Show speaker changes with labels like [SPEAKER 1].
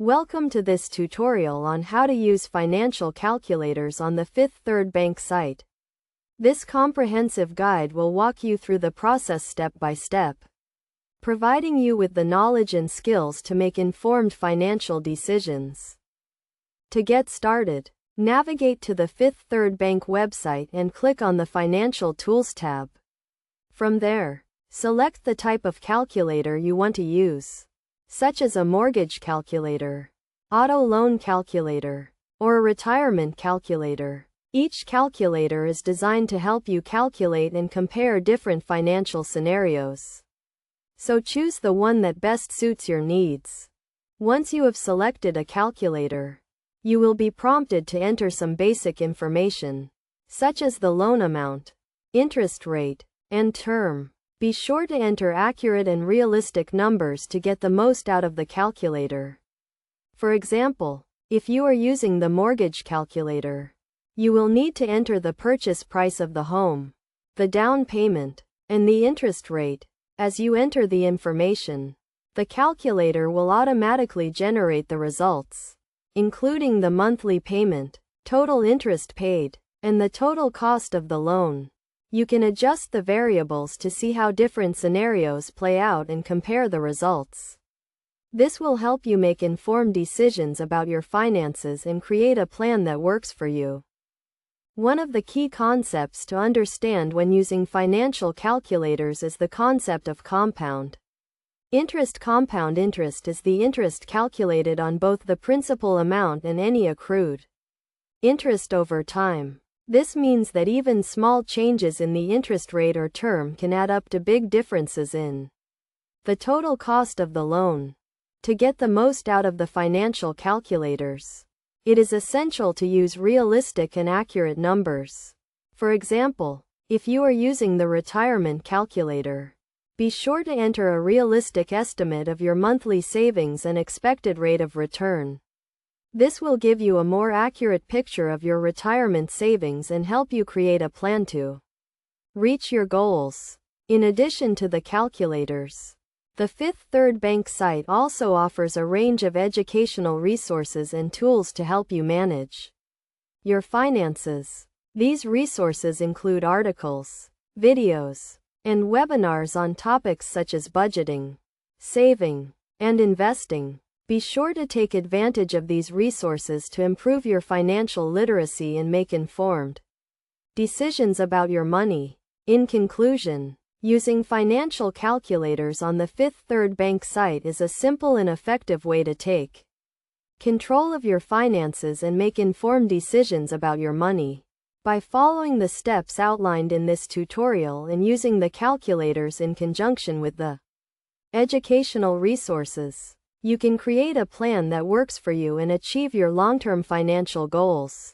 [SPEAKER 1] Welcome to this tutorial on how to use financial calculators on the Fifth Third Bank site. This comprehensive guide will walk you through the process step by step, providing you with the knowledge and skills to make informed financial decisions. To get started, navigate to the Fifth Third Bank website and click on the Financial Tools tab. From there, select the type of calculator you want to use, such as a mortgage calculator, auto loan calculator, or a retirement calculator. Each calculator is designed to help you calculate and compare different financial scenarios. So choose the one that best suits your needs. Once you have selected a calculator, you will be prompted to enter some basic information, such as the loan amount, interest rate, and term. Be sure to enter accurate and realistic numbers to get the most out of the calculator. For example, if you are using the mortgage calculator, you will need to enter the purchase price of the home, the down payment, and the interest rate. As you enter the information, the calculator will automatically generate the results, including the monthly payment, total interest paid, and the total cost of the loan. You can adjust the variables to see how different scenarios play out and compare the results. This will help you make informed decisions about your finances and create a plan that works for you. One of the key concepts to understand when using financial calculators is the concept of compound interest. Compound interest is the interest calculated on both the principal amount and any accrued interest over time. This means that even small changes in the interest rate or term can add up to big differences in the total cost of the loan. To get the most out of the financial calculators, it is essential to use realistic and accurate numbers. For example, if you are using the retirement calculator, be sure to enter a realistic estimate of your monthly savings and expected rate of return. This will give you a more accurate picture of your retirement savings and help you create a plan to reach your goals. In addition to the calculators, the Fifth Third Bank site also offers a range of educational resources and tools to help you manage your finances. These resources include articles, videos, and webinars on topics such as budgeting, saving, and investing. Be sure to take advantage of these resources to improve your financial literacy and make informed decisions about your money. In conclusion, using financial calculators on the Fifth Third Bank site is a simple and effective way to take control of your finances and make informed decisions about your money. By following the steps outlined in this tutorial and using the calculators in conjunction with the educational resources, you can create a plan that works for you and achieve your long-term financial goals.